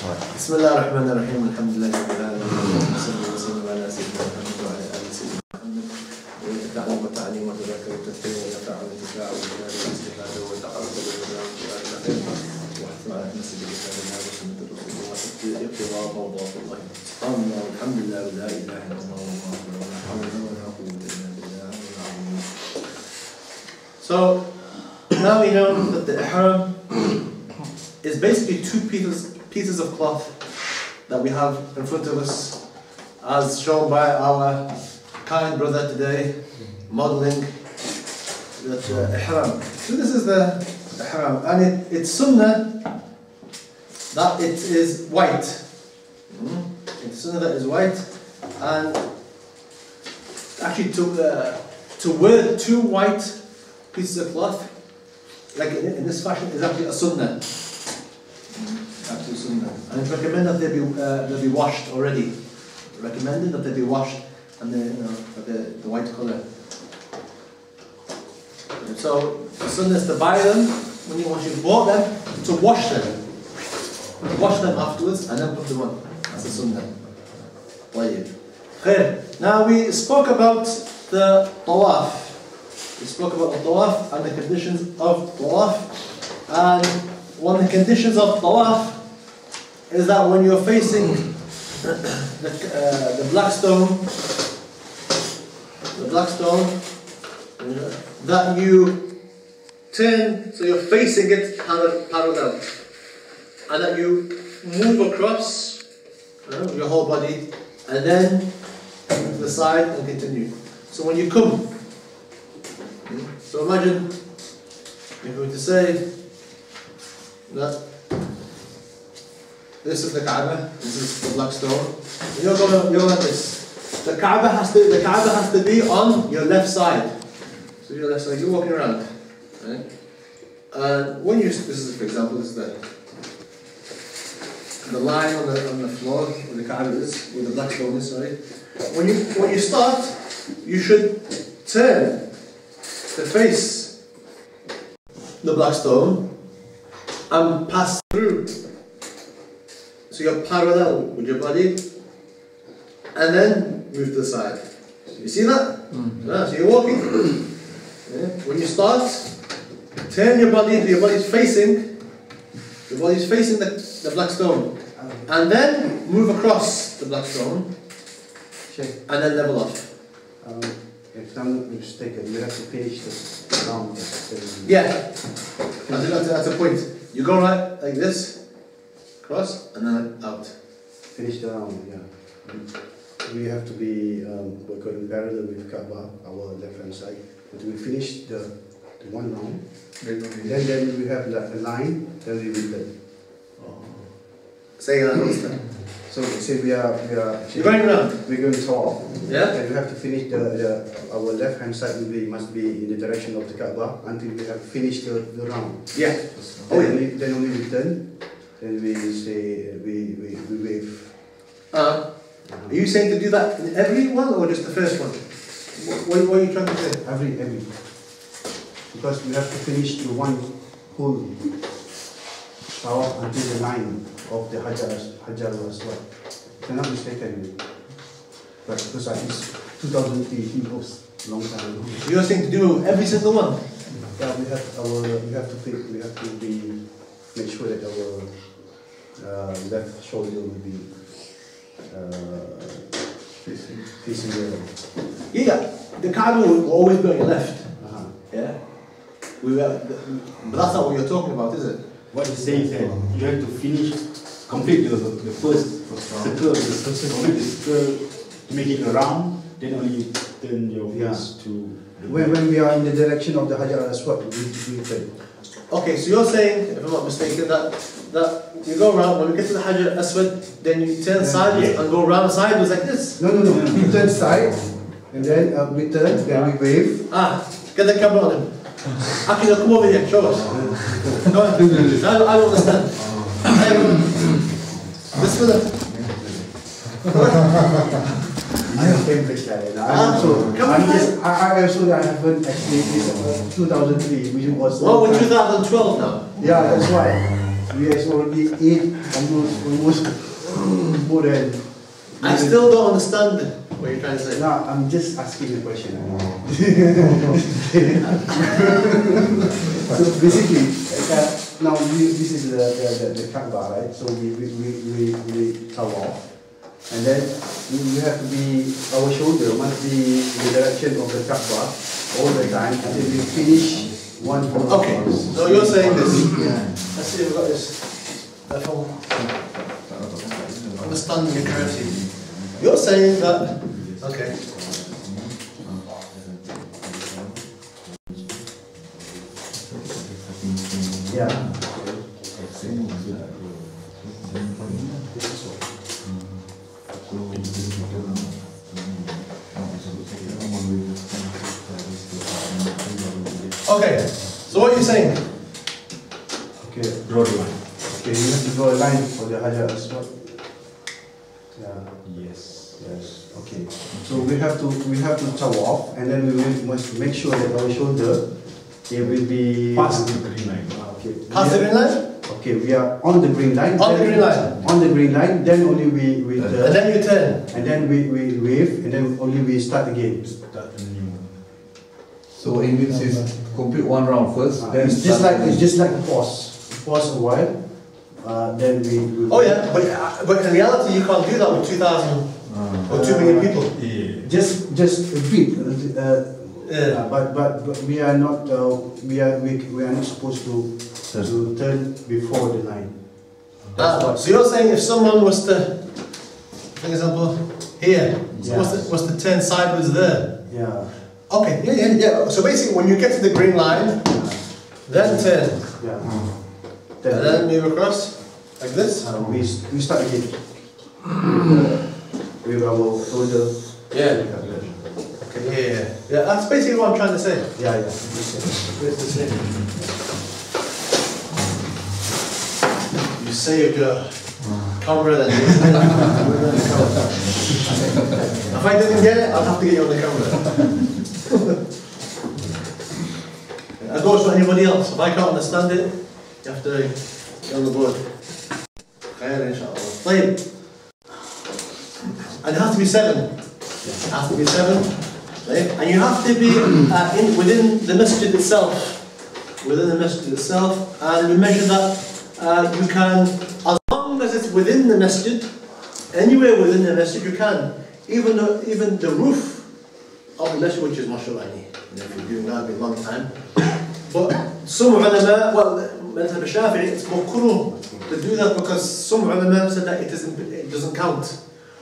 بسم الله الرحمن الرحيم الحمد لله رب العالمين وصلى وسلم على سيدنا محمد وعلى آل سيدنا محمد تعلم وتعليم وتذكر وتذكير ونفع والانتفاع والجلال والاستفادة والتقرب والإكرام وسؤال الخير وحث على مسجد كتاب الله وسنة الرسول واقتضاء مرضاة الله سبحان الله والحمد لله ولا إله إلا الله والله أكبر ولا حول ولا قوة إلا بالله العظيم. So now we know that the ihram is basically two pieces of cloth that we have in front of us, as shown by our kind brother today, modeling that ihram. So this is the ihram, and it's sunnah that it is white. It's sunnah that is white, and actually to wear two white pieces of cloth, like in this fashion, is actually a sunnah. And it's recommended that they be washed already. Recommended that they be washed and the white colour. And so the sunnah is to buy them once you've bought them, to wash them. Wash them afterwards and then put them on. That's the sunnah. Now we spoke about the tawaf. We spoke about the tawaf and the conditions of tawaf. And one of the conditions of tawaf is that when you're facing the black stone, that you turn so you're facing it parallel, and that you move across your whole body, and then to the side and continue. So when you come, so imagine if we were to say that this is the Kaaba, this is the black stone. You're like this. The Kaaba has to be on your left side. So your left side, you're walking around, right? And when this is, for example, this is the line on the floor where the Kaaba is, where the black stone is. Sorry. When you start, you should turn to face the black stone and pass through. So you're parallel with your body, and then move to the side. You see that? Yeah, so you're walking. When you start, turn your body, your body's facing the black stone, and then move across the black stone, and then level off. If I'm not mistaken, you have to finish the round. Yeah, that's a point. You go right like this. Cross and then out. Finish the round, yeah. We have to be going parallel with Kaaba, our left hand side. But we finish the one round. Then we have a line, then we return. Say that. So say we are you're going around. We're going tall. Yeah. And we have to finish our left hand side must be in the direction of the Kaaba until we have finished the round. Yeah. Then only return. Then we say we wave. Are you saying to do that in every one or just the first one? What are you trying to say? Every. Because we have to finish the one whole tawaf until the line of the Hajar al-Aswad. If I'm not mistaken. But because it's 2018, it was a long time ago. You're saying to do every single one? Yeah, we have to make sure that our left shoulder will be facing the. Yeah, the Kaaba will always be on your left. Yeah, but that's not what you're talking about, is it? What he's saying is that you have to complete the first circle, complete the circle to make it around. Then only you turn your face to. When we are in the direction of the Hajar al-Aswad, we turn. Okay, so you're saying, if I'm not mistaken, that you go around, when we get to the Hajar al-Aswad, then you turn sideways and go around sideways like this? No. We turn side, and then we turn, then we wave. Get the camera on him. Actually, come over here, show us. Go on. I don't understand. This fella. I haven't actually, this 2003, which was... Well, we're 2012 now. Yeah, that's right. we has already ate almost more than. I still don't understand what you're trying to say. No, I'm just asking a question. So basically, now this is the Kaaba, right? So we cover off. And then we have to be, our shoulder must be in the direction of the Kaaba all the time until we finish one full. Okay, so you're saying this. Let's see if we've got this. Understanding it correctly. You're saying that, okay. Yeah. Okay, so what are you saying? Okay. Draw the line. Okay, you have to draw a line for the Hajar Aswad. Yeah. Yes. Yes. Okay. So we have to tawaf, and then we must make sure that our shoulder it will be Past the green line. Okay. Past the green line? Okay, we are on the green line. On the green line. On the green line. Then only we and then you turn. and then we wave, and then only we start again. Start a new. So it means is complete one round first, then It's just like a pause. Pause a while. Then we. Oh yeah, but in reality you can't do that with 2,000 or 2 million people. Yeah. Just a bit. Yeah. But we are not we are not supposed to turn before the line. So you're saying if someone was to, for example, here, Yeah. was to turn sideways there. Yeah. Okay, yeah. So basically when you get to the green line, then turn. Yeah. And then move across, like this. We start again. With our shoulder. Yeah. Okay, yeah. That's basically what I'm trying to say. Yeah. It's the same. You saved your camera then. If I didn't get it, I'll have to get you on the camera. That goes for anybody else. If I can't understand it, you have to get on the board. Khair, inshallah. طيب. And it has to be 7. It has to be 7. Right? And you have to be within the masjid itself. Within the masjid itself. And we measure that you can, as long as it's within the masjid, anywhere within the masjid you can. Even the roof of the masjid, which is mashallah, if you're doing that, it'll be a long time. But some ulama, well, Madhab al-Shafi'i, it's makruh to do that because some ulama said that it doesn't count.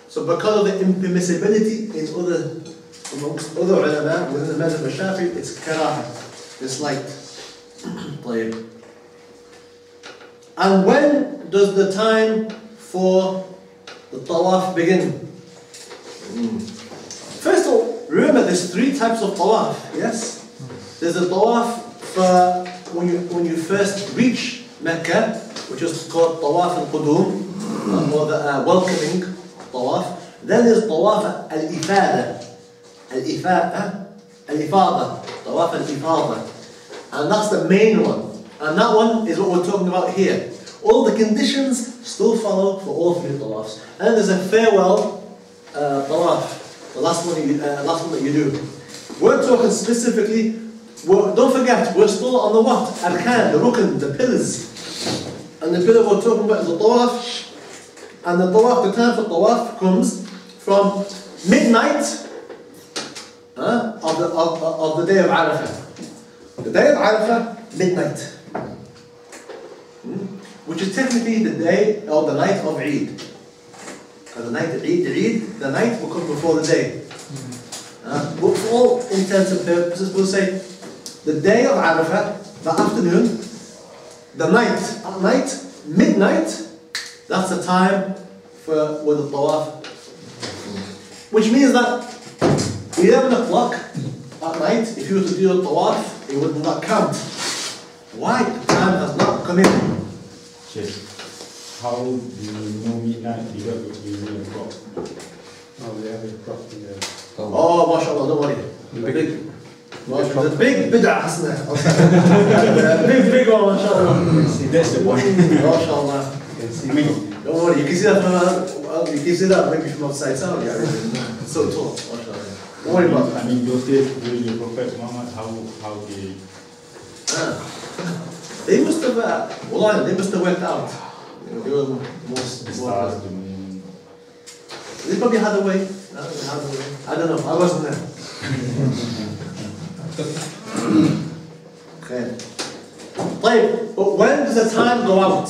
So because of the impermissibility amongst other ulama within the Madhab al-Shafi'i, it's karaha, disliked. And when does the time for the tawaf begin? First of all, remember there's 3 types of tawaf, yes? There's a tawaf for when you first reach Mecca, which is called tawaf al-qudum, or the welcoming tawaf. Then there's tawaf al-ifada, tawaf al-ifada, and that's the main one. And that one is what we're talking about here. All the conditions still follow for all 3 tawafs. And then there's a farewell tawaf, the last one that you do. We're talking specifically. Don't forget, we're still on the what? Arkan, the rukn, the pillars. And the pillar we're talking about is the tawaf. And the tawaf, the time for tawaf comes from midnight of the day of Arafah. The day of Arafah, midnight. Which is technically the day or the night of Eid. Because the night of Eid, the night will come before the day. But for all intents and purposes, we'll say the day of Arafah, the afternoon, the night, at night, midnight, that's the time for with the tawaf. Which means that 11 o'clock at night, if you were to do a tawaf, it would not count. Why? The time has not come in. Check. How do you know midnight because you will a clock? Oh, we have a clock in there. Oh, mashallah, don't worry. The big bid'ah, hasn't it? Big one, mashallah. That's the point. Mashallah. I mean, Don't worry, you can see that from you can see that maybe from outside Saudi Arabia. It's so tall, mashallah. Don't worry about that. I mean, those days during the Prophet Muhammad, how they... They must have, well, they must have worked out. They were most... The stars, the moon... They probably had a way. I don't know, I wasn't there. Okay. But when does the time go out?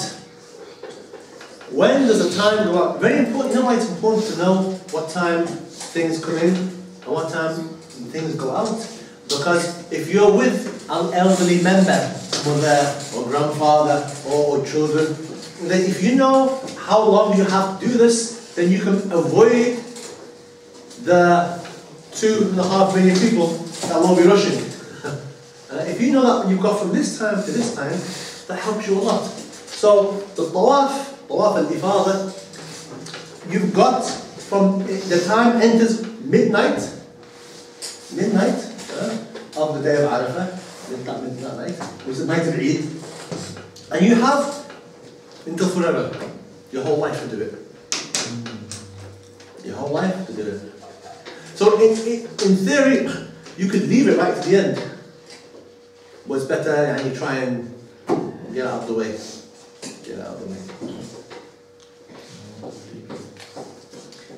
When does the time go out? Very important. You know why it's important to know what time things come in and what time things go out? Because if you're with an elderly member, mother or grandfather or children, then if you know how long you have to do this, then you can avoid the 2.5 million people that will be rushing. If you know that you've got from this time to this time, that helps you a lot. So the tawaf al-ifadah, you've got from the time enters midnight of the day of Arafah, midnight, which is the night of Eid, and you have until forever, your whole life to do it. Your whole life to do it. So in theory, you could leave it right to the end. But it's better and you try and get out of the way. Get out of the way.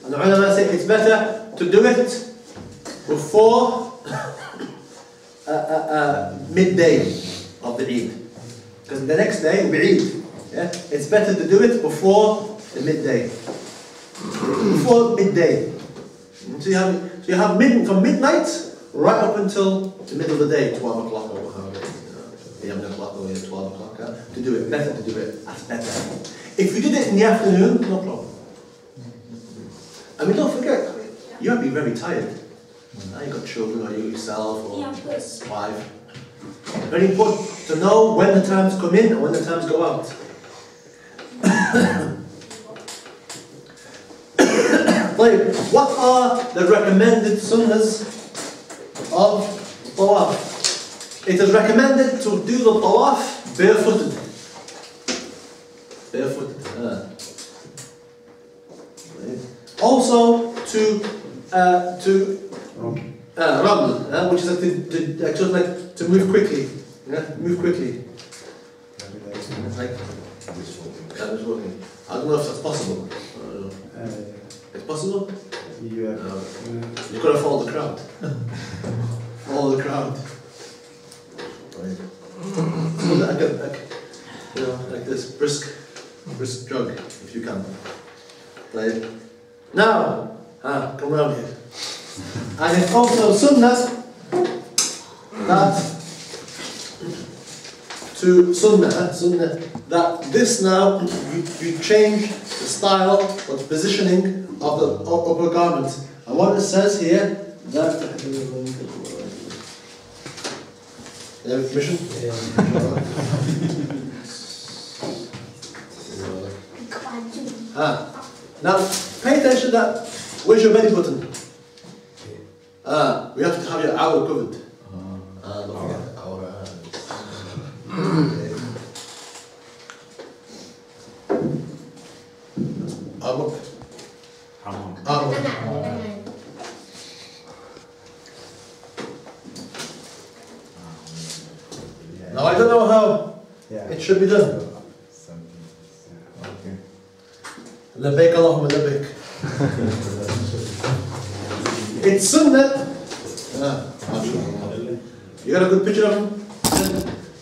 And the ulama say it's better to do it before midday of the Eid. Because the next day will be Eid. Yeah? It's better to do it before the midday. Before midday. So you have from midnight right up until the middle of the day, 12 o'clock or whatever, 11 o'clock or 12 o'clock, to do it. Better to do it. That's better. If you did it in the afternoon, no problem. I mean, don't forget, you have to be very tired. You've got children, or you yourself, or wife. Very important to know when the times come in and when the times go out. What are the recommended sunnahs of tawaf? It is recommended to do the tawaf barefooted. Also to raml, which is to move quickly. Move quickly. Like that is working. I don't know if that's possible. It's possible? Yeah. You've got to follow the crowd. Follow the crowd. Right. So like this brisk jog, if you can. Right. Now, come around here. And it's also sunnah that this now you change the style or the positioning of the upper garment. And what it says here that you have permission? Now pay attention that where's your belly button? We have to have your hour covered. Don't forget hour. Arm up. Now I don't know how it should be done. Labbaik Allahumma labbaik. It's sunnah. You got a good picture of him?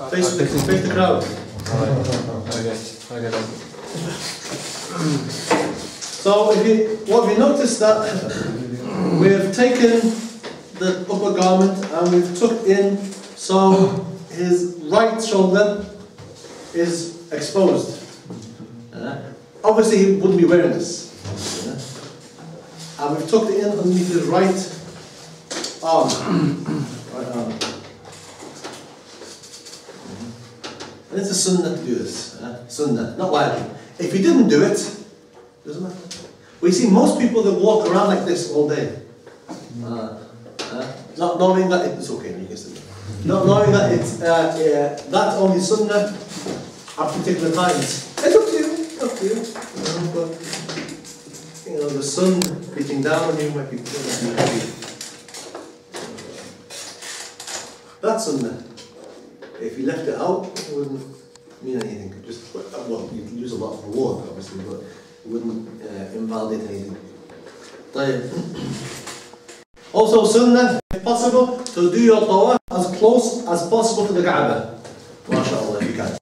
Face the crowd. So what we noticed that we've taken the upper garment and we've tucked in so his right shoulder is exposed. Obviously he wouldn't be wearing this. And we've tucked it in underneath his right arm. And it's a sunnah to do this. Sunnah, not wajib. If you didn't do it, doesn't matter. We see most people that walk around like this all day. Not knowing that it's okay, you can say that. Not knowing that it's that's only sunnah at particular times. It's up to you, up to you. But the sun beating down on you might be heavy. That's sunnah. If you left it out, it wouldn't mean anything. Just well, you'd lose a lot of reward, obviously, but it wouldn't invalidate anything. Also, sunnah, if possible, to do your tawaf as close as possible to the Kaaba. MashaAllah, if you can.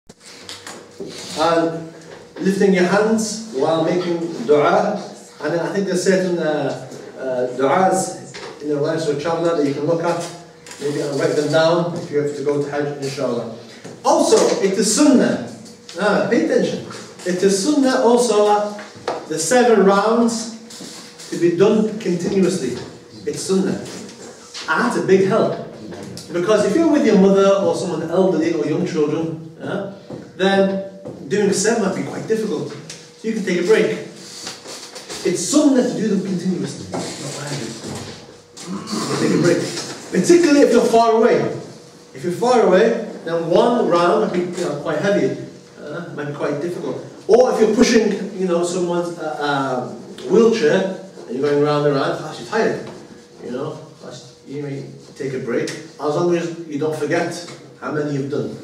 And lifting your hands while making dua. And I think there's certain du'as in the reliance of traveller that you can look at. Maybe I'll write them down if you have to go to Hajj, inshallah. Also, it is sunnah. Pay attention. It is sunnah also the 7 rounds to be done continuously. It's sunnah. And that's a big help. Because if you're with your mother or someone elderly or young children, then doing 7 might be quite difficult. So you can take a break. It's sunnah to do them continuously. Not take a break. Particularly if you're far away. If you're far away, then 1 round might be quite heavy. Might be quite difficult. Or if you're pushing, someone's wheelchair and you're going round and round, you're tired. You may take a break as long as you don't forget how many you've done.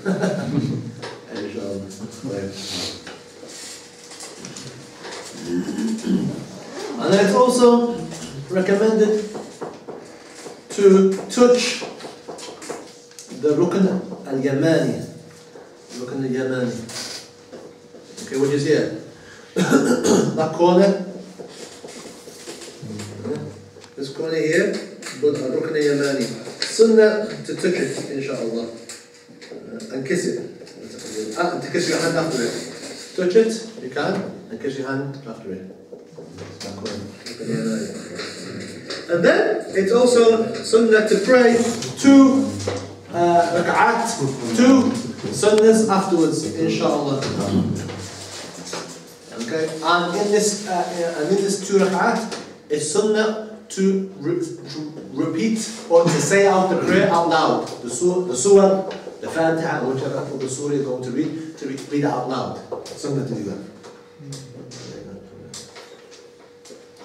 And then it's also recommended to touch the Rukn al-Yamani. Rukn al-Yamani. Okay, which is here. That corner. This corner here. Rukn al-Yamani. Sunnah to touch it, inshallah. And kiss it. And to kiss your hand after it. Touch it, you can, and kiss your hand after it. And then it's also sunnah to pray 2 rak'at, 2 sunnahs afterwards, inshallah. Okay, and in this 2 rak'at, it's sunnah to repeat or to say out the prayer out loud. The surah, the Fatiha, or whichever of the surah you're going to read it out loud. Sunnah to do that.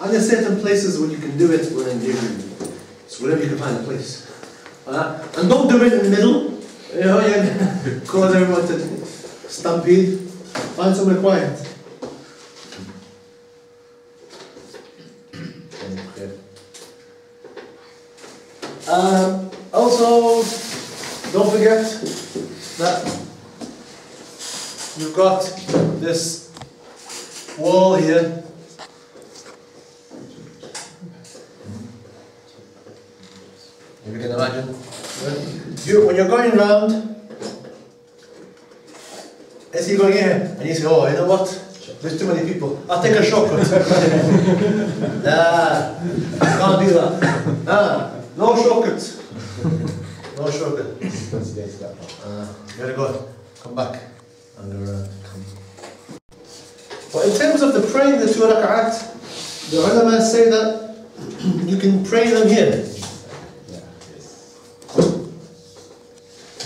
And there's certain places where you can do it within Hebrew. So wherever you can find a place. And don't do it in the middle. You cause everyone to stampede. Find somewhere quiet. Also, don't forget that you've got this wall here. If you can imagine. When you're going round, as you're going here, and you say, oh, you know what? There's too many people. I'll take a shortcut. Nah, can't do that. No shortcuts. No shortcut. You gotta go. Come back. And go around. But in terms of the praying, the 2 rak'at, the ulama say that you can pray them here.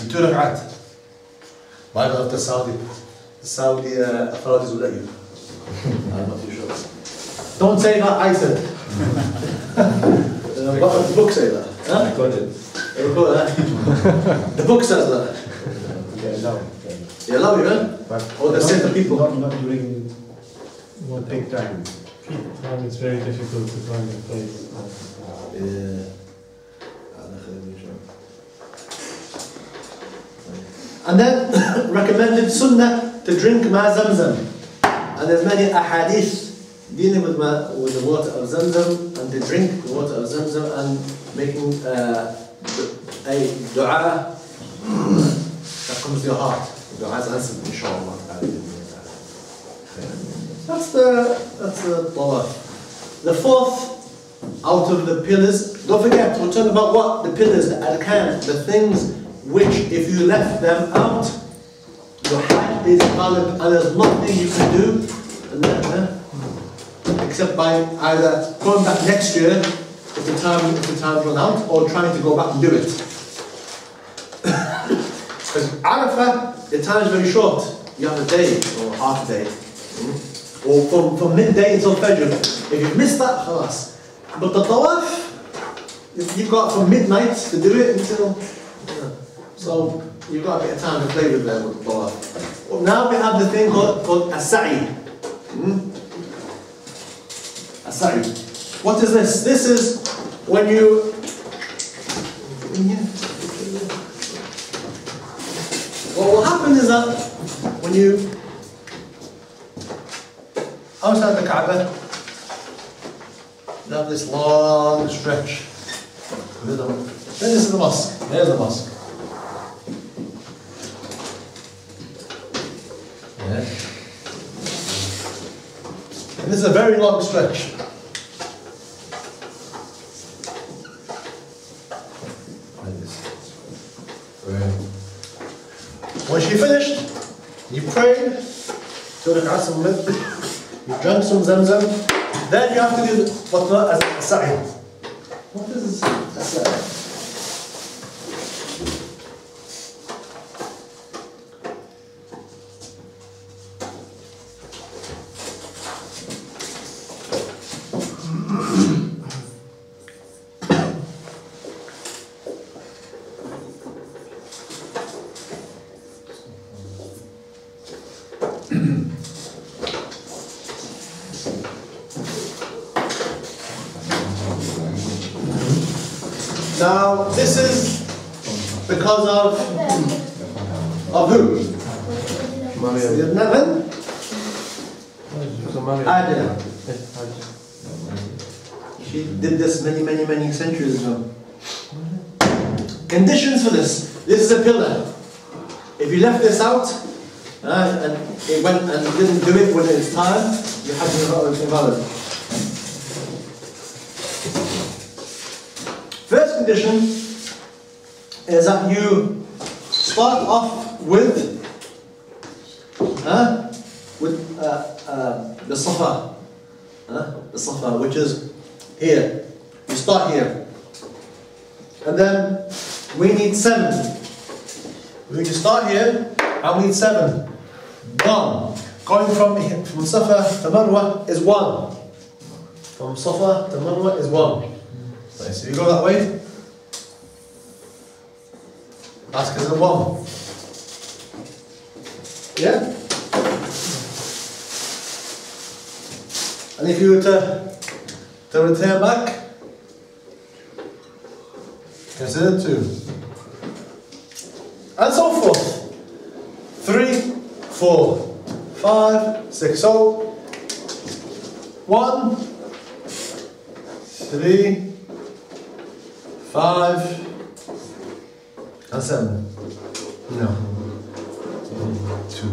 2 rak'at. But I don't know if the Saudi authorities will let you. I'm not too sure. Don't say that I said. What does the book say that? Huh? I got it. The book says that. You allow it, man? Or the certain people? Not during peak time. Peak time it's very difficult to find a place. Yeah. And then recommended sunnah to drink ma zamzam. And there's many ahadith dealing with the water of zamzam, and to drink the water of zamzam and making a dua that comes to your heart. The dua is answered, inshallah. That's the tawaf. The 4th out of the pillars. Don't forget, we're talking about what the pillars, the arkan, the things which, if you left them out, your hajj is valid, and there's nothing you can do except by either going back next year, if if the time run out, or trying to go back and do it. Because Arafah, the time is very short. You have a day or half a day, or from midday until Fajr. If you miss that, khalas. But the tawaf, you've got from midnight to do it until. So you've got a bit of time to play with them with the tawaf. Well, now we have the thing called as-sa'i. As-sa'i. What is this? This is when you. What will happen is that when you outside the Kaaba, you have this long stretch. Then this is the mosque. There's the mosque. Yeah. And this is a very long stretch. Like this. Right. Once you finished, you prayed, you drank some zamzam, then you have to do what's known as a sa'i. What is a sa'i? Now, this is because of who? Maryam. Adam. She did this many centuries ago. Conditions for this. This is a pillar. If you left this out and it went and didn't do it when it's time, you have to be invalid. First condition is that you start off with the Safa, the Safa, which is here. You start here, and then we need 7. We need to start here, and we need 7. 1. Going from Safa to Marwa is 1. From Safa to Marwa is 1. So you go that way. Ask us the 1. Yeah? And if you were to return back, consider 2. And so forth. 3, 4, 5, 6. So 1, 3, 5 and 7. No. 2.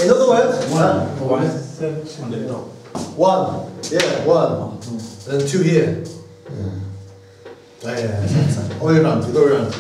In other words, 1. 1. Yeah, 1. Then 2 here. Yeah. All around, you go around.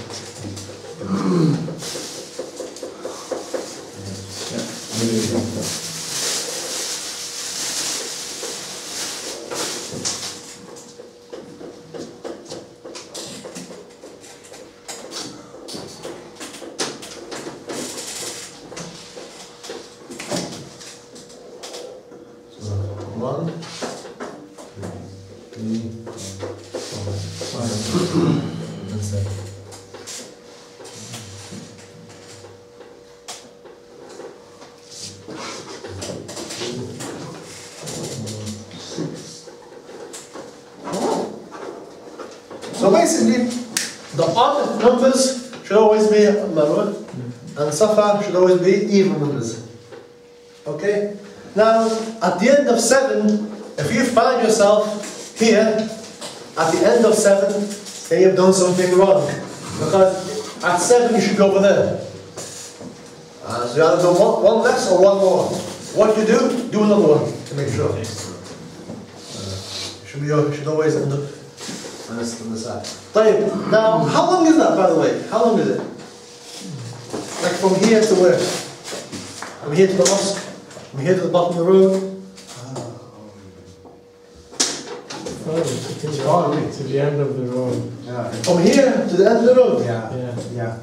So basically, the odd numbers should always be Marwa, and Safa should always be even numbers. Okay? Now, at the end of 7, if you find yourself here, at the end of 7, then you've done something wrong. Because at 7 you should go over there. So you either do one less or one more. What you do another one to make sure. Should always end up on the side. طيب, now, how long is that, by the way? How long is it? Like from here to where? From here to the mosque? From here to the bottom of the road? Oh, to the end of the road. Yeah. From here to the end of the road? Yeah. Yeah. Yeah.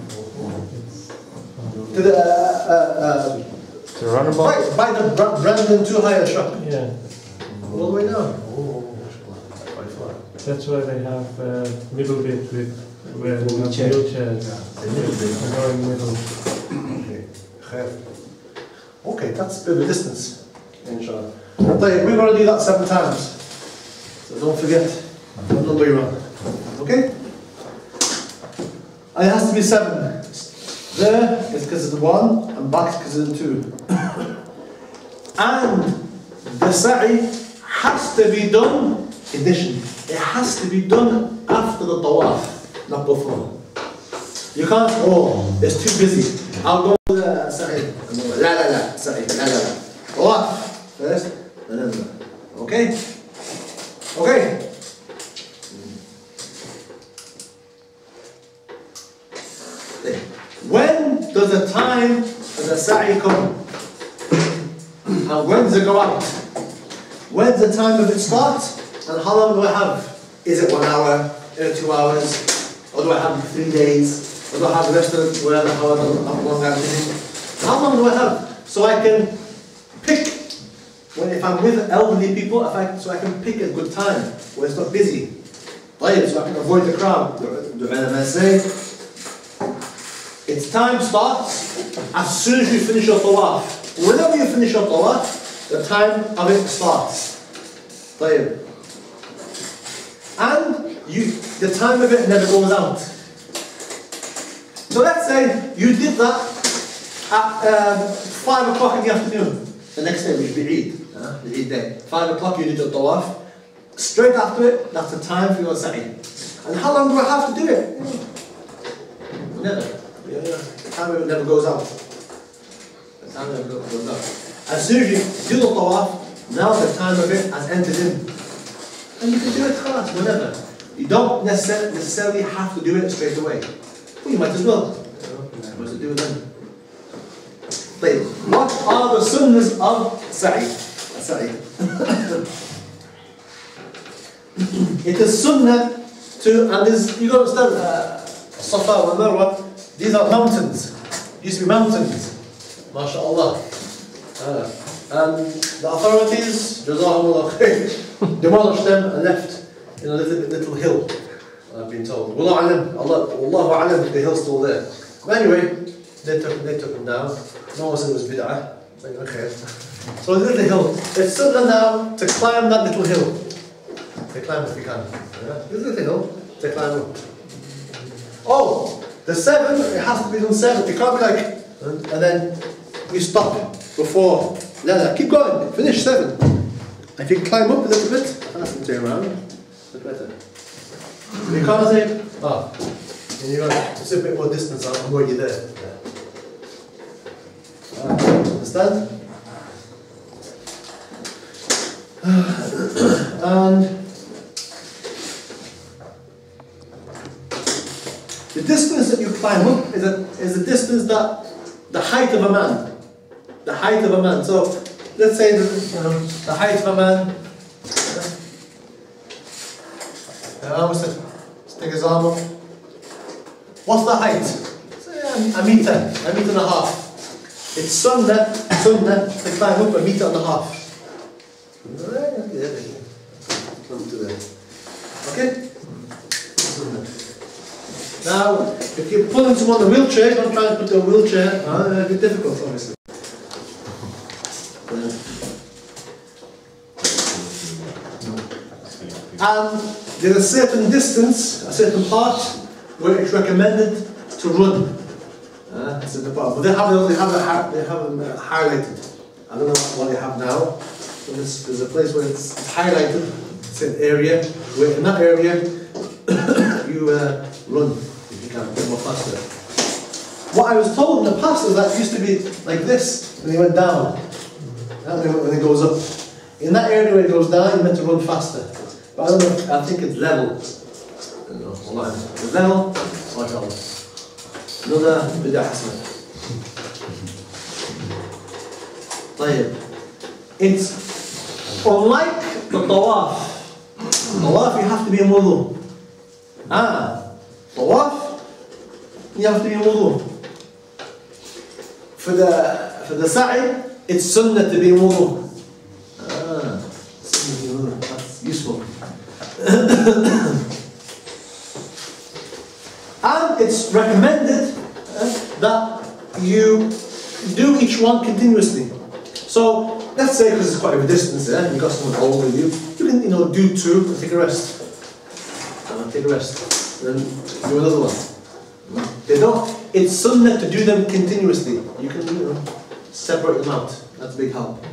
To the, The runabout? right, by the Brandon Too Higher shop. Yeah. All the way down. That's why they have middle bit with where they have Wheelchair. wheelchairs. The middle bit. They go in the middle. Okay, that's a bit of a distance, inshallah. طيب, we're going to do that 7 times. So don't forget what number you're on. Okay? And it has to be 7. There is because of the 1, and back because of the 2. And the sa'i has to be done, addition, it has to be done after the tawaf, not before. You can't, oh, it's too busy. I'll go to the sa'i. La, sa'i, la. Tawaf first, and then that. Okay? Okay? When does the time of the sa'i come? And when does it go out? When's the time of it start? And how long do I have? Is it 1 hour? Is it 2 hours? Or do I have 3 days? Or do I have the rest of it, whatever, however long I'm living? How long do I have? So I can pick, if I'm with elderly people, so I can pick a good time when it's not busy. So I can avoid the crowd. The ulama say, its time starts as soon as you finish your tawaf. Whenever you finish your tawaf, the time of it starts. طيب. And the time of it never goes out. So let's say you did that at 5 o'clock in the afternoon. The next day, which would be Eid. The Eid day. 5 o'clock you did your tawaf. Straight after it, that's the time for your sa'i. And how long do I have to do it? Never. The time of it never goes out. The time of it never goes out. As soon as you do the tawaf, now the time of it has entered in. And you can do it khalas, whenever. You don't necessarily have to do it straight away. Well, you might as well. What to do it then? But what are the sunnahs of sa'i? It is sunnah to, and you got to understand, Safa and Marwa, these are mountains. Used to be mountains. MashaAllah. And the authorities, Jazahumullah khair, demolished them and left in a little hill, I've been told. Allahu alam, the hill's still there. But anyway, they took them down. No one said it was bid'ah. Okay. So this is the hill. It's sunnah now to climb that little hill. To climb if you can. This is the hill to climb up. Oh, the 7, it has to be done 7. It can't be like, and then you stop before. No, keep going. Finish 7. If you climb up a little bit, that's the turn around. It's better. You can't say, and you got just a bit more distance on where you're there. Understand? And the distance that you climb up is a distance that the height of a man. The height of a man. So let's say the height of a man. Let's take his arm up. What's the height? Say a meter and a half. It's sunnah to climb up a meter and a half. Okay? Now, if you're pulling someone in a wheelchair, don't try and put a wheelchair. It'll be difficult, obviously. And there's a certain distance, a certain part, where it's recommended to run. That's the part. But they have them highlighted. I don't know what they have now. But there's a place where it's highlighted. It's an area where in that area you run if you can, a bit more faster. What I was told in the past is that it used to be like this when it went down. When it goes up. In that area where it goes down, you're meant to run faster. But I don't know, I think it's level. والله level, ما شاء الله. Another بداية حسنة. طيب. It's unlike the tawaf. Tawaf you have to be in wudu. Tawaf you have to be in wudu. For the sa'i, it's sunnah to be in wudu. That's useful. And it's recommended that you do each one continuously. So let's say, because it's quite a distance there, you've got someone old with you can do two and take a rest. Take a rest. Then do another one. They don't. It's sunnah to do them continuously. You can separate them out. That's a big help.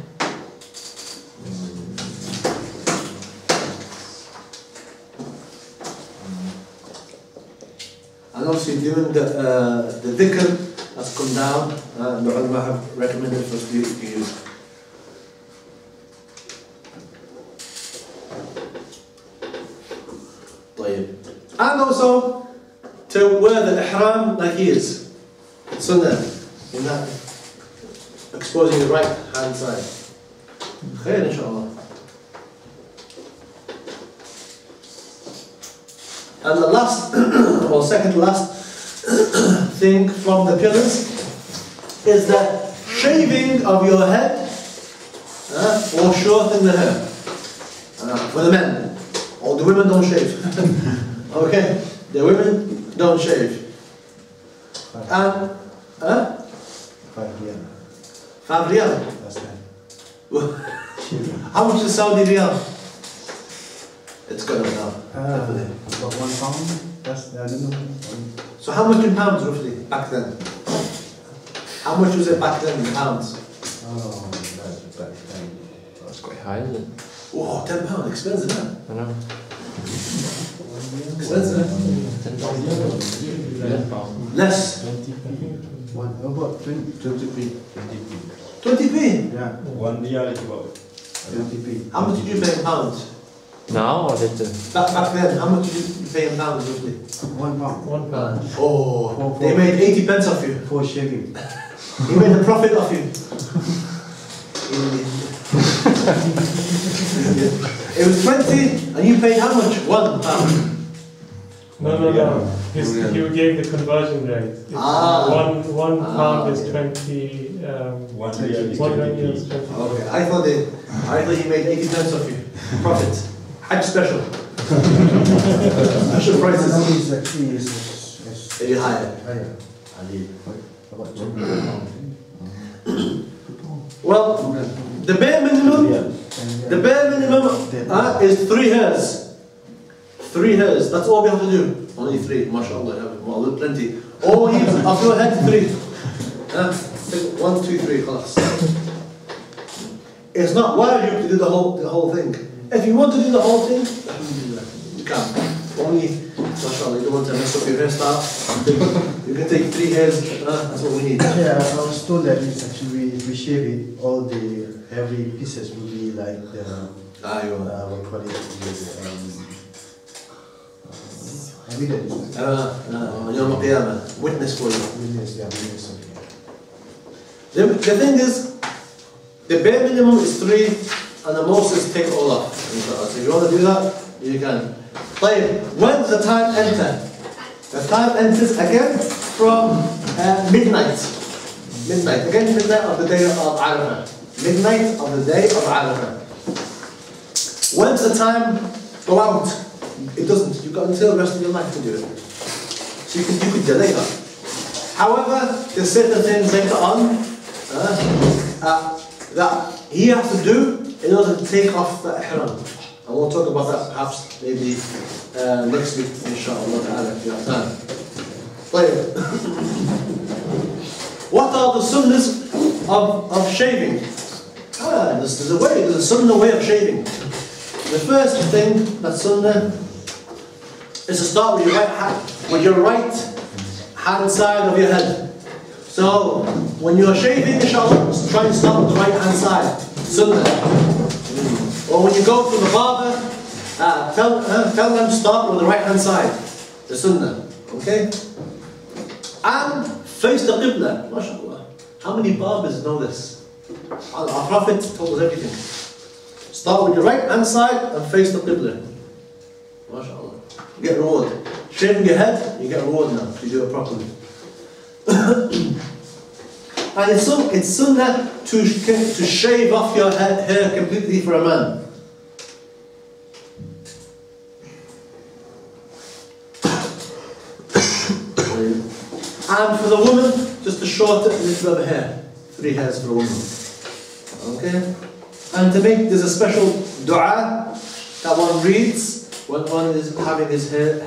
And obviously doing the dhikr that's come down, the ulama have recommended for us to use. And also to wear the ihram like he is. Sunnah. In that exposing the right hand side. Khair inshallah. And the last, or second last thing from the pillars is the shaving of your head or shortening the hair. For the men. Or the women don't shave. Okay? The women don't shave. And, 5 riyal. 5 riyal? That's right. How much is Saudi riyal? It's gone up now. Definitely. About £1. That's, I don't know. So how much in pounds roughly back then? How much was it back then in pounds? Oh, that's back then. That's quite high, isn't it? Whoa, £10, expensive, huh? I know. Expensive. Less. About 20p. 20p? Yeah, 1 riyal is about 20p. How much did you pay in pounds? Now or later? Back then, how much did you pay in pounds roughly? £1. £1. Oh, they made 80 pence off you. For shaving. He made a profit off you. It was 20 and you paid how much? £1. No. You gave the conversion rate. It's one pound is 20. 1 riyal is 1 20p. riyal is 20. Okay, I thought he made 80 pence off you. Profit. Hajj special. Special prices. Is actually is Maybe higher. higher. About £2. Well, the bare minimum is 3 hairs. 3 hairs. That's all we have to do. Only 3. MashaAllah. Well, plenty. All you of your head 3. 1, 2, 3. Khalas. It's not wajib to do the whole thing. If you want to do the whole thing, you can. Only, mashallah, you don't want to mess up your hairstyle. You can take 3 hairs. That's what we need. Yeah, I was told that it's actually if we shave it, all the every pieces will be like the what call it evidence. Yawm al-Qiyamah. Witness for you. Witness, yeah, witness. The thing is, the bare minimum is 3, and the most is take it all off. So if you want to do that, you can. When does the time enter? The time enters again from midnight. Midnight. Again, midnight of the day of Arafah. Midnight of the day of Arafah. When does the time go out? It doesn't. You've got until the rest of your life to do it. So you could delay that. However, there's certain things later on that he has to do in order to take off the ihram. And we'll talk about that perhaps maybe next week, inshallah ta'ala, if you have time. What are the sunnahs of shaving? There's a sunnah way of shaving. The first thing that's sunnah is to start with your right hand side of your head. So when you're shaving, inshallah, try and start with the right hand side. Sunnah. Or when you go to the barber, tell them to start with the right hand side. The sunnah. Okay? And face the qibla. MashaAllah. How many Barbers know this? Our Prophet told us everything. Start with your right hand side and face the qibla. MashaAllah. You get reward. Shaving your head, you get reward now if you do it properly. And it's sunnah to shave off your hair completely for a man. And for the woman, just to shorten a little bit of hair. 3 hairs for a woman. Okay? And to make, there's a special dua that one reads when one is having his head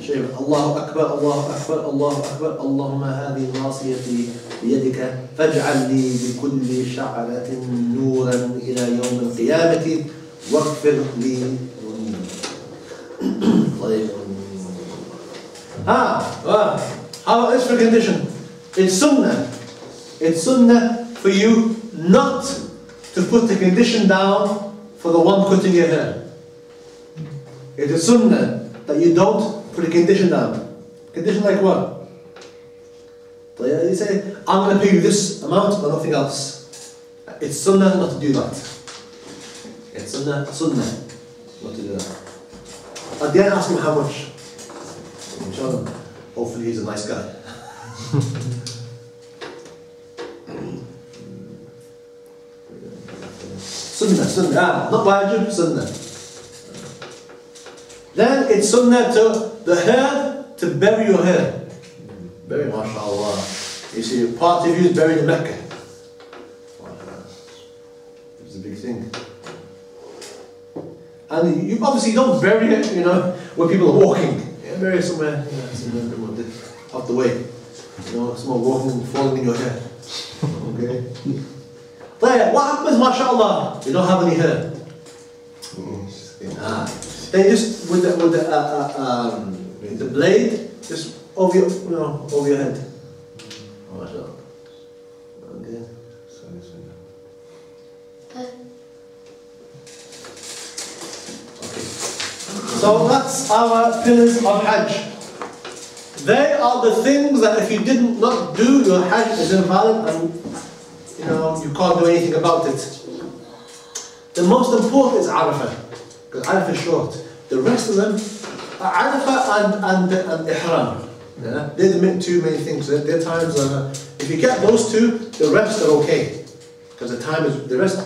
shaved. Allahu Akbar, Allahu Akbar, Allahu Akbar, Allahumma hadi nasiyati biyadika faj'al li bikulli sha'ratin nuran ila yawm al-qiyamati waghfir li. How about this for condition? It's sunnah. It's sunnah for you not to put the condition down for the one cutting your hair. It is sunnah that you don't put a condition down. Condition like what? You say, I'm going to pay you this amount or nothing else. It's sunnah not to do that. It's sunnah not to do that. At the end, ask him how much. Inshallah. Hopefully he's a nice guy. Sunnah, not wajib, sunnah. Then it's sunnah to the hair, to bury your hair. Bury, mashallah. You see, part of you is buried in Mecca. It's a big thing. And you obviously don't bury it, where people are walking. Yeah, bury it somewhere, out the way. Someone walking and falling in your hair. Okay? But what happens, mashallah? You don't have any hair. Then just with the blade, just over your head. Mashallah. Okay. So that's our pillars of Hajj. They are the things that if you did not do, your Hajj is invalid and you can't do anything about it. The most important is Arafah, because Arafah is short. The rest of them are Arafah and Ihram. Yeah? They're the two main things. Their times are, if you get those two, the rest are okay. Because the time is, the rest,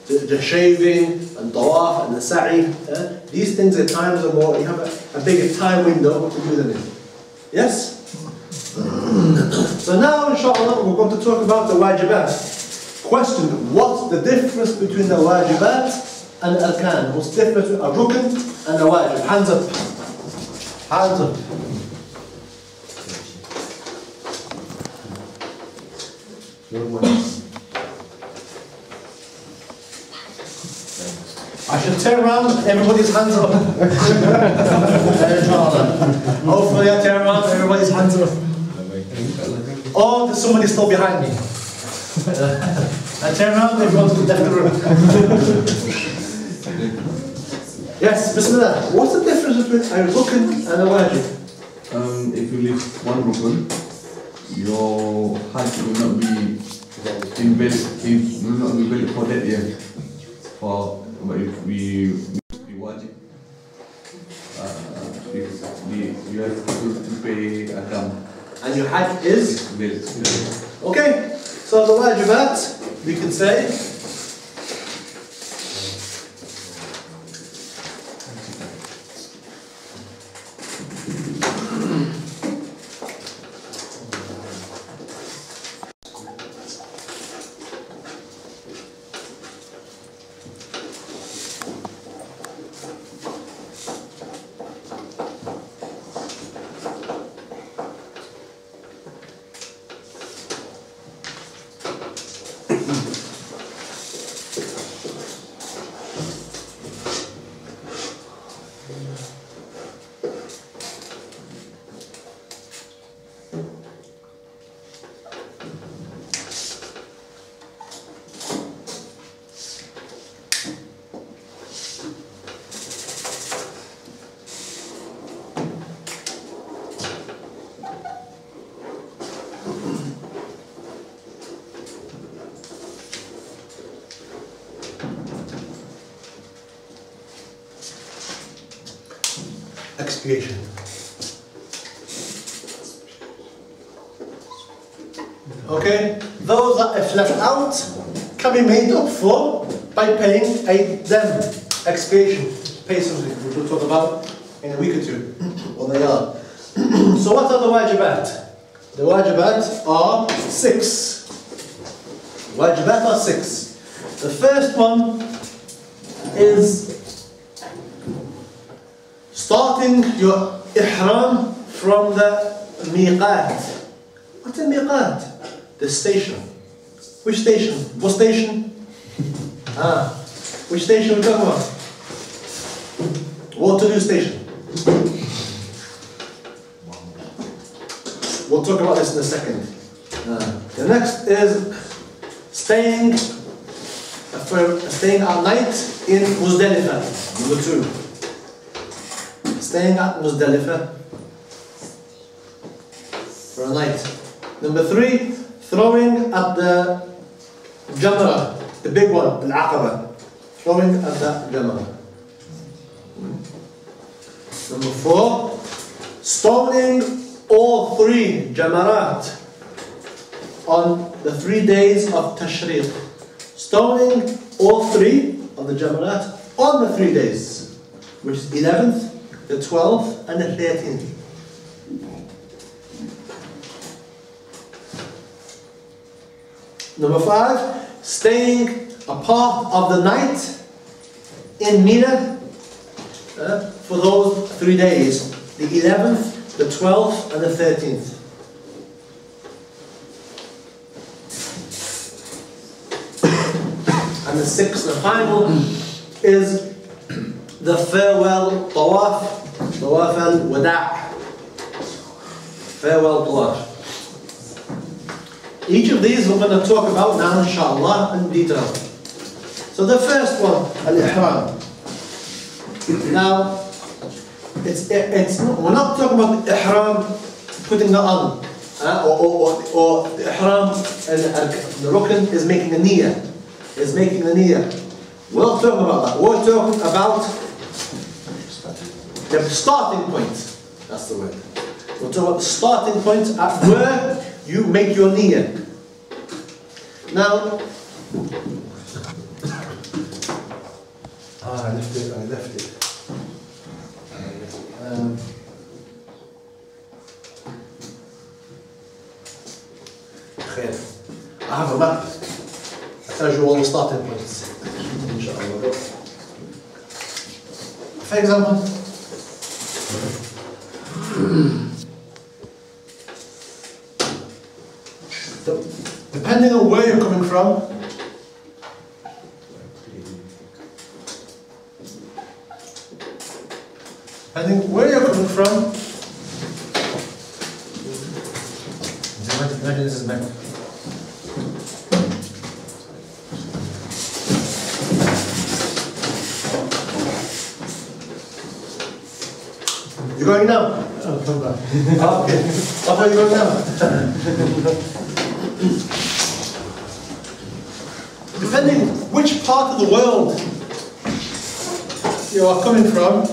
the shaving and tawaf and the sa'i, these things, the times are more, you have a bigger time window to do them in. Yes? So now, inshallah, we're going to talk about the wajibat. Question, what's the difference between the wajibat and arkan? What's the difference between a rukn and a wajib? Hands up. Hands up. I should turn around and everybody's hands up. Hopefully I turn around and everybody's hands up. Or there's somebody still behind me. I turn around and everyone's left the room. Yes, Bismillah. What's the difference between a rukn and a wajib? If you leave one rukn, your hajj will not be valid for that year. But if we wajib, you have to pay Adam. And your hajj is? Okay, so the wajibat, we can say, expiation. Okay, those that if left out can be made up for by paying a them expiation. Pay something, which we'll talk about in a week or two, what they are. So what are the wajibat? The wajibat are 6. Wajibat are 6. The first one is starting your ihram from the miqat. What's a miqat? The station. Which station? What station? Which station are we talking about? Waterloo Station. We'll talk about this in a second. The next is staying at night in Muzdalifah. Number 2. Staying at Muzdalifah for a night. Number 3, throwing at the Jamrah, the big one, Al-Aqaba. Throwing at that Jamrah. Number 4, stoning all 3 Jamarat on the 3 days of Tashriq. Stoning all 3 of the Jamarat on the 3 days, which is 11th, the 12th, and the 13th. Number 5, staying a part of the night in Mina for those 3 days, the 11th, the 12th, and the 13th. And the 6th, the final, is the farewell tawaf, tawaf al-wada'. Farewell tawaf. Each of these we're going to talk about now, inshallah, in detail. So the first one, al-ihram. Now, we're not talking about the ihram, putting that on, or the ihram and the rukn is making a niyyah. Is making a niyyah. We're not talking about that. We're talking about the starting point. That's the word. We're talking about the starting point at where you make your niyyah. Now, I left it. I have a map. I tell you all the starting points. Inshallah. For example, depending on where you're coming from, imagine this is Mecca. You going now? I'll come back. Oh, okay. How far are you going now? Depending which part of the world you are coming from,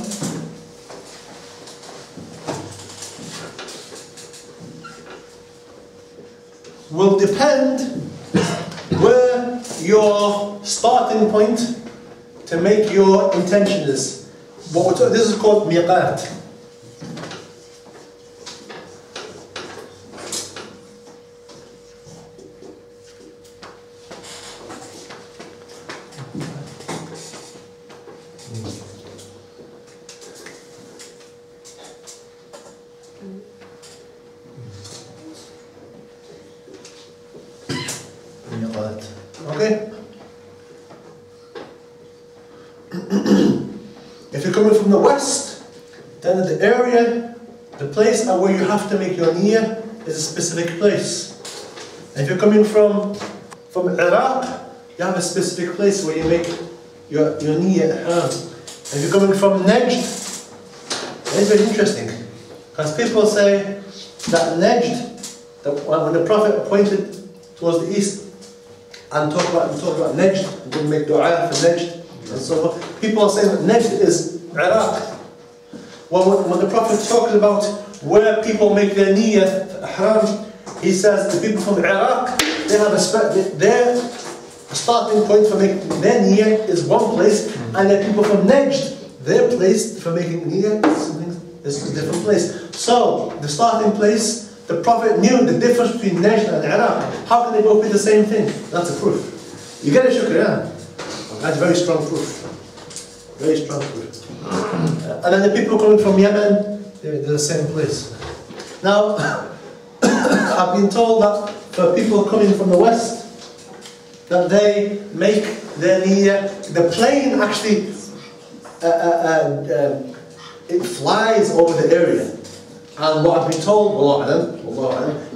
will depend where your starting point to make your intention is. This is called miqat. Okay? If you're coming from the west, then the area, the place where you have to make your niyyah is a specific place. And if you're coming from Iraq, you have a specific place where you make your niyyah. If you're coming from Najd, it's very interesting. Because people say that Najd, when the Prophet pointed towards the east, and talk about Najd, and make dua for Najd, and so on. People are saying that Najd is Iraq. when the Prophet talks about where people make their niyyah, ihram, he says the people from Iraq, they have their starting point for making their niyyah is one place, and the people from Najd, their place for making niyyah is a different place. So, the starting place, the Prophet knew the difference between Najd and Iraq. How can they both be the same thing? That's a proof. You get it, Shukran? That's very strong proof. Very strong proof. And then the people coming from Yemen, they're the same place. Now, I've been told that for people coming from the West, that they make their niyyah, the plane actually, it flies over the area. And what I've been told, Wallah,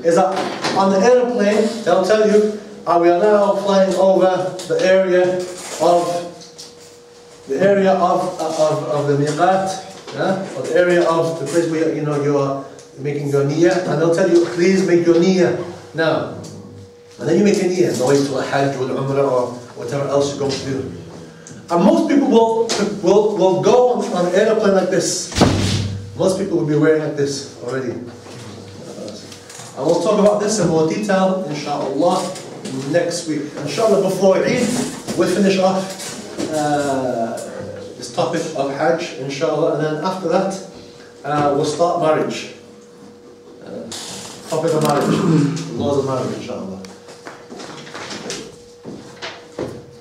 is that on the airplane, they'll tell you, we are now flying over the area of the miqat, yeah? Or the area of the place where you are making your niyyah, and they'll tell you, please make your niyyah now. And then you make a niyyah, no way to a hajj or umrah or whatever else you're going to do. And most people will go on an airplane like this. Most people will be wearing like this already. And we'll talk about this in more detail, inshallah, next week. Inshallah, before Eid, we'll finish off this topic of Hajj, inshallah, and then after that, we'll start marriage. Topic of marriage, laws of marriage, inshallah.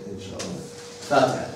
Inshallah. Fatiha.